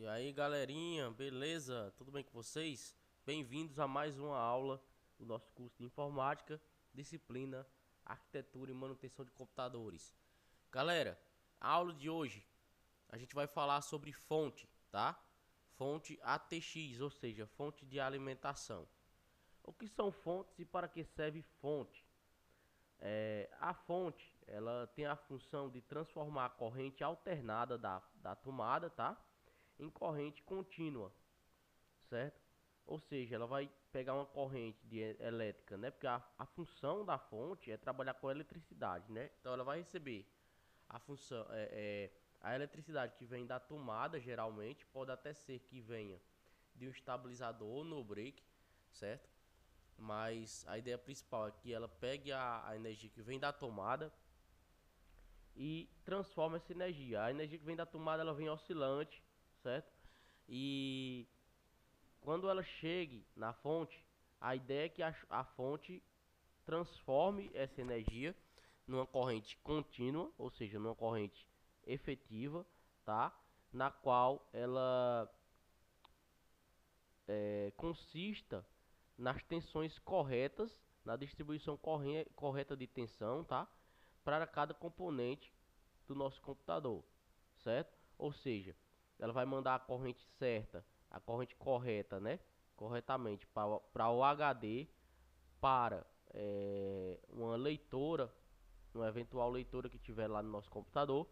E aí, galerinha, beleza? Tudo bem com vocês? Bem-vindos a mais uma aula do nosso curso de informática, disciplina Arquitetura e Manutenção de Computadores. Galera, a aula de hoje a gente vai falar sobre fonte, tá? Fonte ATX, ou seja, fonte de alimentação. O que são fontes e para que serve fonte? A fonte, ela tem a função de transformar a corrente alternada da tomada, tá? Em corrente contínua, certo? Ou seja, ela vai pegar uma corrente elétrica, né? Porque a função da fonte é trabalhar com eletricidade, né? Então ela vai receber a função, a eletricidade que vem da tomada, geralmente, pode até ser que venha de um estabilizador ou no break, certo? Mas a ideia principal é que ela pegue a energia que vem da tomada e transforma essa energia. A energia que vem da tomada, ela vem oscilante, certo? E quando ela chegue na fonte, a ideia é que a fonte transforme essa energia numa corrente contínua, ou seja, numa corrente efetiva, tá? Na qual ela consista nas tensões corretas, na distribuição correta de tensão, tá? Para cada componente do nosso computador, certo? Ou seja, ela vai mandar a corrente certa, a corrente correta, né? Corretamente para o HD, para uma leitora, uma eventual leitora que tiver lá no nosso computador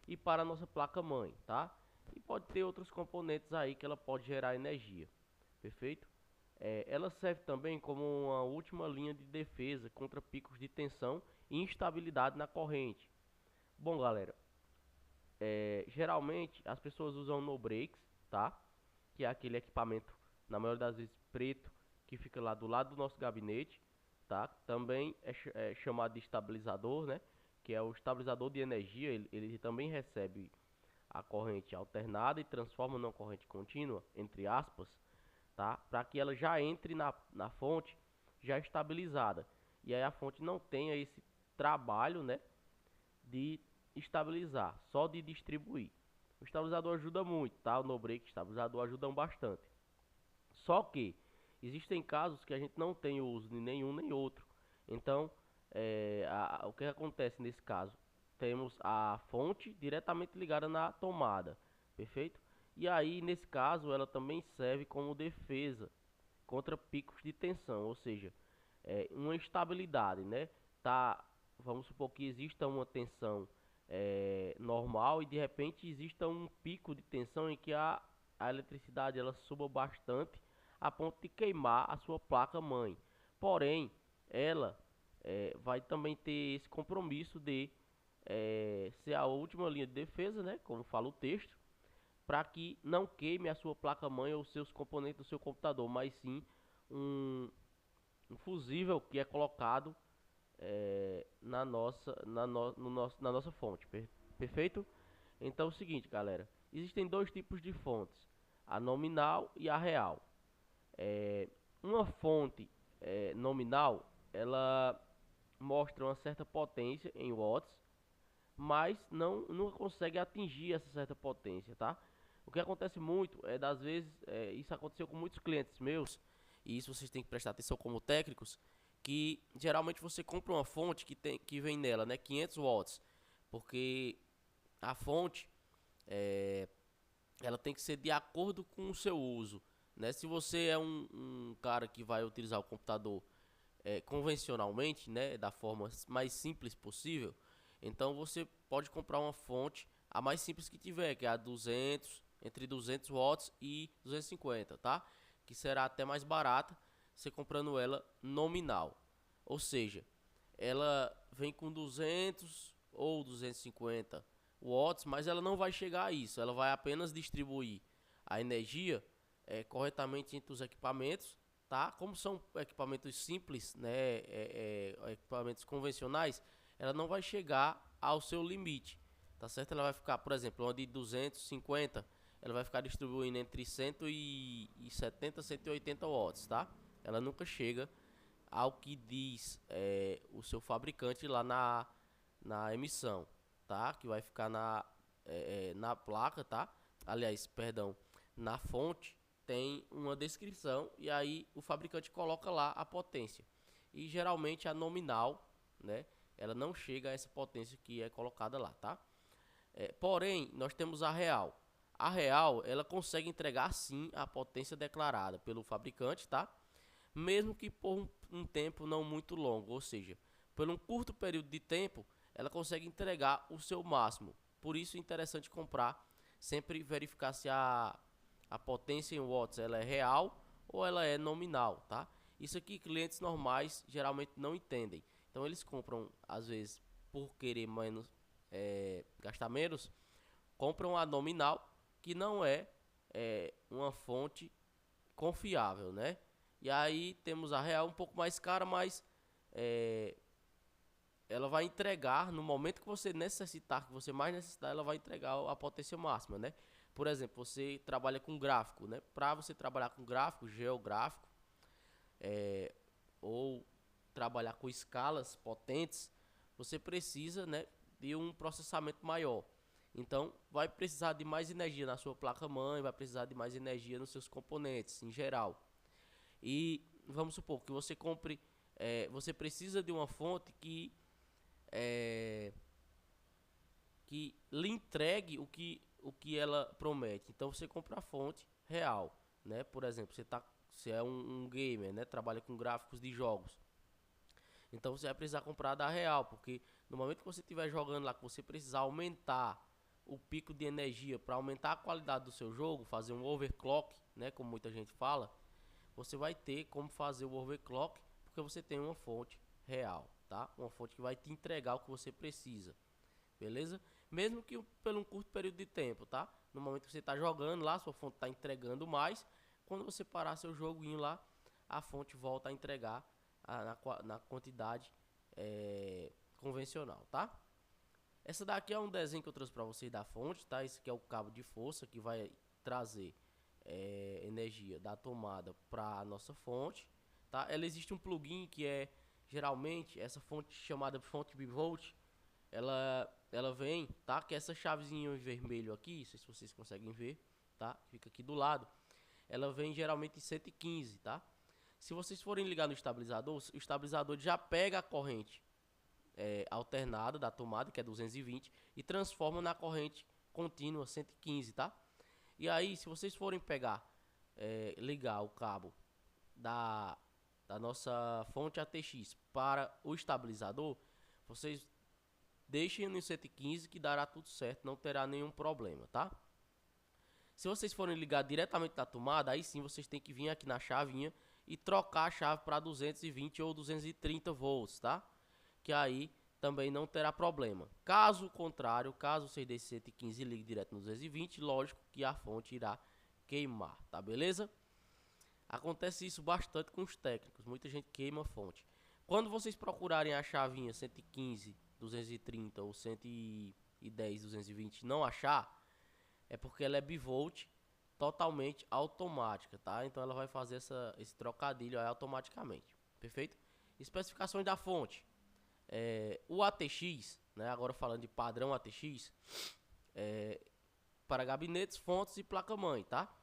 e para a nossa placa-mãe, tá? E pode ter outros componentes aí que ela pode gerar energia, perfeito? Ela serve também como uma última linha de defesa contra picos de tensão e instabilidade na corrente. Bom, galera, geralmente as pessoas usam no breaks, tá? Que é aquele equipamento, na maioria das vezes preto, que fica lá do lado do nosso gabinete, tá? Também é chamado de estabilizador, né? Que é o estabilizador de energia. Ele também recebe a corrente alternada e transforma numa corrente contínua, entre aspas, tá? Para que ela já entre na fonte já estabilizada. E aí a fonte não tenha esse trabalho, né, de estabilizar, só de distribuir. O estabilizador ajuda muito, tá? O no break estabilizador ajudam bastante. Só que existem casos que a gente não tem uso de nenhum nem outro. Então, o que acontece nesse caso? Temos a fonte diretamente ligada na tomada, perfeito? E aí, nesse caso, ela também serve como defesa contra picos de tensão, ou seja, uma estabilidade, né? Tá, vamos supor que exista uma tensão normal e de repente exista um pico de tensão em que a eletricidade ela suba bastante a ponto de queimar a sua placa mãe. Porém, ela vai também ter esse compromisso de ser a última linha de defesa, né? Como fala o texto, para que não queime a sua placa-mãe ou seus componentes do seu computador, mas sim um, um fusível que é colocado na nossa fonte, perfeito? Então é o seguinte, galera, existem dois tipos de fontes, a nominal e a real. Uma fonte nominal, ela mostra uma certa potência em watts, mas não consegue atingir essa certa potência, tá? O que acontece muito é, das vezes, isso aconteceu com muitos clientes meus, e isso vocês têm que prestar atenção como técnicos, que geralmente você compra uma fonte que vem nela, né, 500 watts, porque a fonte, é, ela tem que ser de acordo com o seu uso, né? Se você é um cara que vai utilizar o computador convencionalmente, né, da forma mais simples possível, então você pode comprar uma fonte a mais simples que tiver, que é a 200, entre 200 watts e 250, tá? Que será até mais barata você comprando ela nominal. Ou seja, ela vem com 200 ou 250 watts, mas ela não vai chegar a isso. Ela vai apenas distribuir a energia corretamente entre os equipamentos, tá? Como são equipamentos simples, né, equipamentos convencionais, ela não vai chegar ao seu limite, tá certo? Ela vai ficar, por exemplo, uma de 250, ela vai ficar distribuindo entre 170 e 180 watts, tá? Ela nunca chega ao que diz o seu fabricante lá na emissão, tá? Que vai ficar na placa, tá? Aliás, perdão, na fonte tem uma descrição e aí o fabricante coloca lá a potência. E geralmente a nominal, né, ela não chega a essa potência que é colocada lá, tá? Porém, nós temos a real. A real, ela consegue entregar sim a potência declarada pelo fabricante, tá? Mesmo que por um tempo não muito longo, ou seja, por um curto período de tempo, ela consegue entregar o seu máximo. Por isso é interessante comprar, sempre verificar se a potência em watts ela é real ou ela é nominal, tá? Isso aqui clientes normais geralmente não entendem. Então eles compram, às vezes, por querer menos, gastar menos, compram a nominal, que não é uma fonte confiável, né? E aí temos a real um pouco mais cara, mas é, ela vai entregar no momento que você necessitar, que você mais necessitar, ela vai entregar a potência máxima, né? Por exemplo, você trabalha com gráfico, né? Para você trabalhar com gráfico, geográfico, ou trabalhar com escalas potentes, você precisa, né, de um processamento maior. Então, vai precisar de mais energia na sua placa-mãe, vai precisar de mais energia nos seus componentes, em geral. E vamos supor que você compre, você precisa de uma fonte é, que lhe entregue o que ela promete. Então, você compra a fonte real, né? Por exemplo, você é um gamer, né? Trabalha com gráficos de jogos. Então você vai precisar comprar da real, porque no momento que você estiver jogando lá, que você precisar aumentar o pico de energia para aumentar a qualidade do seu jogo, fazer um overclock, né, como muita gente fala, você vai ter como fazer o overclock, porque você tem uma fonte real, tá? Uma fonte que vai te entregar o que você precisa, beleza? Mesmo que por um curto período de tempo, tá? No momento que você está jogando lá, sua fonte está entregando mais. Quando você parar seu joguinho lá, a fonte volta a entregar na quantidade convencional, tá? Essa daqui é um desenho que eu trouxe para vocês da fonte, tá? Esse aqui é o cabo de força que vai trazer energia da tomada para a nossa fonte, tá? Ela existe um plugin que é geralmente essa fonte chamada fonte bivolt, ela vem, tá? Que essa chavezinha em vermelho aqui, não sei se vocês conseguem ver, tá? Fica aqui do lado. Ela vem geralmente em 115, tá? Se vocês forem ligar no estabilizador, o estabilizador já pega a corrente alternada da tomada, que é 220, e transforma na corrente contínua 115, tá? E aí, se vocês forem pegar, ligar o cabo da, da nossa fonte ATX para o estabilizador, vocês deixem no 115 que dará tudo certo, não terá nenhum problema, tá? Se vocês forem ligar diretamente da tomada, aí sim vocês têm que vir aqui na chavinha e trocar a chave para 220 ou 230 volts, tá? Que aí também não terá problema. Caso contrário, caso vocês deixem 115 e ligue direto no 220, lógico que a fonte irá queimar, tá beleza? Acontece isso bastante com os técnicos, muita gente queima a fonte. Quando vocês procurarem a chavinha 115, 230 ou 110, 220 e não achar, é porque ela é bivolt totalmente automática, tá? Então ela vai fazer esse trocadilho aí automaticamente, perfeito? Especificações da fonte. O ATX, né? Agora falando de padrão ATX, para gabinetes, fontes e placa-mãe, tá?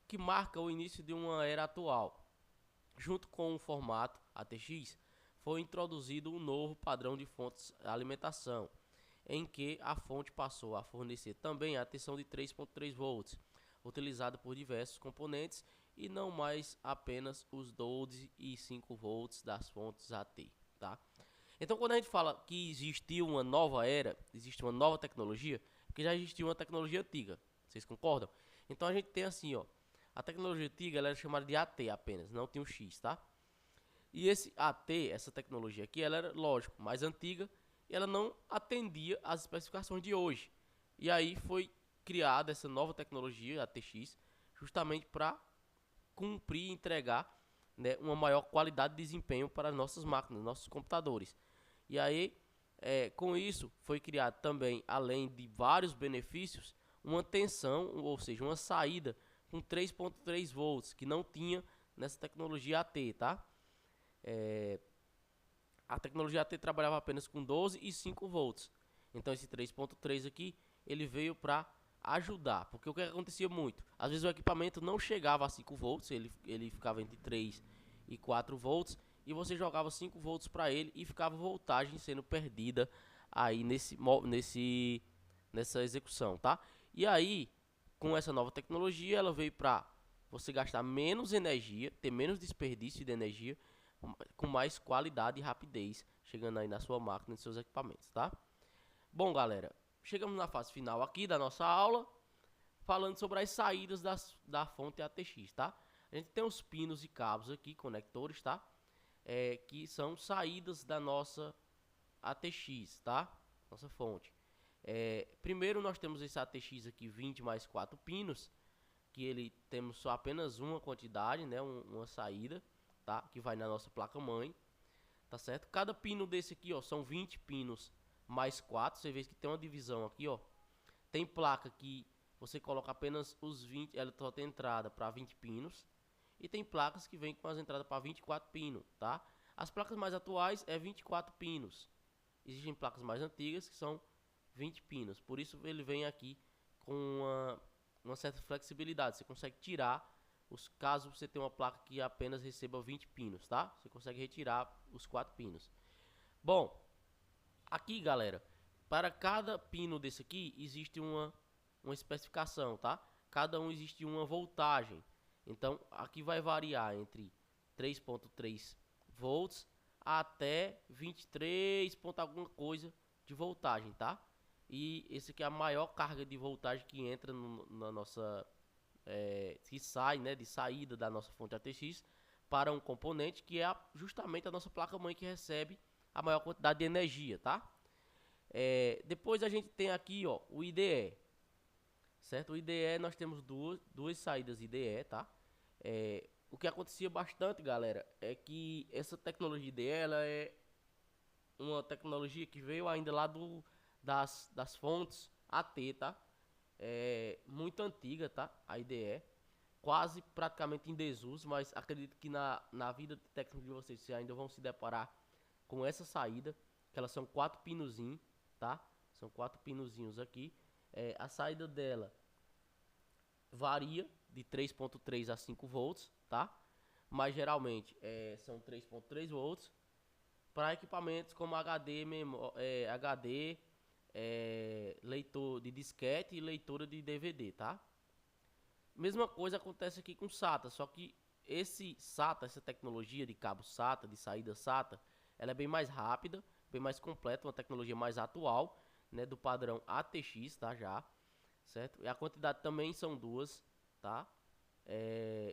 Que marca o início de uma era atual. Junto com o formato ATX, foi introduzido um novo padrão de fontes alimentação, em que a fonte passou a fornecer também a tensão de 3.3 volts, utilizada por diversos componentes e não mais apenas os 12 e 5 volts das fontes AT, tá? Então, quando a gente fala que existiu uma nova era, existe uma nova tecnologia, porque já existiu uma tecnologia antiga, vocês concordam? Então a gente tem assim, ó, a tecnologia antiga ela era chamada de AT apenas, não tinha o X, tá? E esse AT, essa tecnologia aqui, ela era, lógico, mais antiga e ela não atendia às especificações de hoje. E aí foi criada essa nova tecnologia, ATX, justamente para cumprir e entregar, né, uma maior qualidade de desempenho para nossas máquinas, nossos computadores. E aí, com isso, foi criado também, além de vários benefícios, uma tensão, ou seja, uma saída com 3.3 volts, que não tinha nessa tecnologia AT, tá? A tecnologia AT trabalhava apenas com 12 e 5 volts. Então esse 3.3 aqui, ele veio para ajudar, porque o que acontecia muito? Às vezes o equipamento não chegava a 5 volts, ele ficava entre 3 e 4 volts, e você jogava 5 volts para ele e ficava voltagem sendo perdida aí nessa execução, tá? E aí, com essa nova tecnologia, ela veio para você gastar menos energia, ter menos desperdício de energia, com mais qualidade e rapidez, chegando aí na sua máquina e nos seus equipamentos, tá? Bom, galera, chegamos na fase final aqui da nossa aula, falando sobre as saídas da fonte ATX, tá? A gente tem os pinos e cabos aqui, conectores, tá? Que são saídas da nossa ATX, tá? Nossa fonte. Primeiro nós temos esse ATX aqui 20 mais 4 pinos, que ele temos só apenas uma quantidade, né? Uma saída, tá? Que vai na nossa placa-mãe, tá certo? Cada pino desse aqui, ó, são 20 pinos mais 4. Você vê que tem uma divisão aqui, ó. Tem placa que você coloca apenas os 20, ela só tem entrada para 20 pinos. E tem placas que vem com as entradas para 24 pinos, tá? As placas mais atuais é 24 pinos. Existem placas mais antigas que são 20 pinos. Por isso ele vem aqui com uma certa flexibilidade. Você consegue tirar caso você tenha uma placa que apenas receba 20 pinos, tá? Você consegue retirar os 4 pinos. Bom, aqui, galera, para cada pino desse aqui existe uma especificação, tá? Cada um existe uma voltagem. Então, aqui vai variar entre 3.3 volts até 23 ponto alguma coisa de voltagem, tá? E esse aqui é a maior carga de voltagem que entra na nossa que sai, né, de saída da nossa fonte ATX para um componente que é justamente a nossa placa-mãe que recebe a maior quantidade de energia, tá? Depois a gente tem aqui, ó, o IDE, certo? O IDE nós temos duas saídas IDE, tá? O que acontecia bastante, galera, é que essa tecnologia IDE ela é uma tecnologia que veio ainda lá das fontes AT, tá? Muito antiga, tá? A IDE, quase praticamente em desuso, mas acredito que na vida técnica de vocês ainda vão se deparar com essa saída, que elas são 4 pinozinhos, tá? São 4 pinozinhos aqui. A saída dela varia de 3.3 a 5 volts, tá? Mas geralmente são 3.3 volts para equipamentos como HD, leitor de disquete e leitora de DVD, tá? Mesma coisa acontece aqui com SATA, só que esse SATA, essa tecnologia de cabo SATA, de saída SATA, ela é bem mais rápida, bem mais completa, uma tecnologia mais atual, né, do padrão ATX, tá, já, certo? E a quantidade também são duas, tá?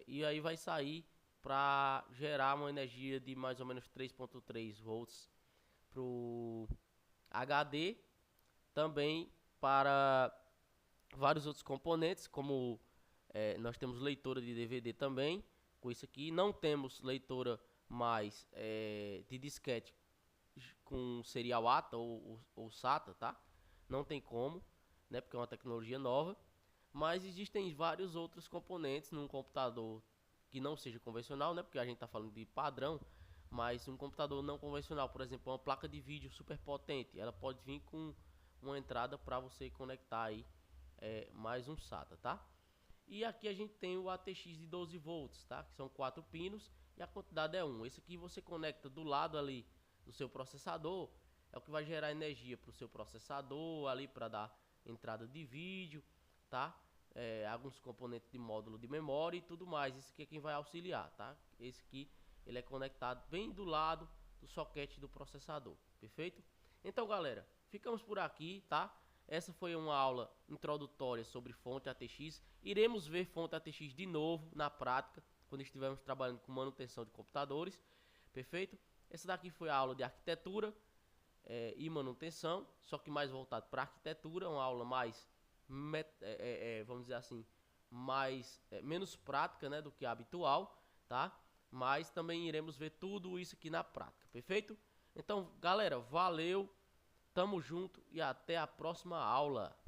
E aí vai sair para gerar uma energia de mais ou menos 3.3 volts pro HD, também para vários outros componentes, como nós temos leitora de DVD também, com isso aqui. Não temos leitora mais de disquete com serial ATA ou SATA, tá? Não tem como, né? Porque é uma tecnologia nova. Mas existem vários outros componentes num computador que não seja convencional, né? Porque a gente está falando de padrão. Mas um computador não convencional, por exemplo, uma placa de vídeo super potente, ela pode vir com uma entrada para você conectar aí mais um SATA, tá? E aqui a gente tem o ATX de 12 volts, tá? Que são 4 pinos e a quantidade é 1. Esse aqui você conecta do lado ali do seu processador, é o que vai gerar energia para o seu processador ali para dar entrada de vídeo, tá? Alguns componentes de módulo de memória e tudo mais. Esse aqui é quem vai auxiliar, tá? Esse aqui ele é conectado bem do lado do soquete do processador, perfeito? Então, galera, ficamos por aqui, tá? Essa foi uma aula introdutória sobre fonte ATX. Iremos ver fonte ATX de novo na prática, quando estivermos trabalhando com manutenção de computadores, perfeito? Essa daqui foi a aula de arquitetura e manutenção, só que mais voltado para arquitetura, uma aula mais, vamos dizer assim, menos prática, né, do que a habitual, tá? Mas também iremos ver tudo isso aqui na prática, perfeito? Então, galera, valeu, tamo junto e até a próxima aula.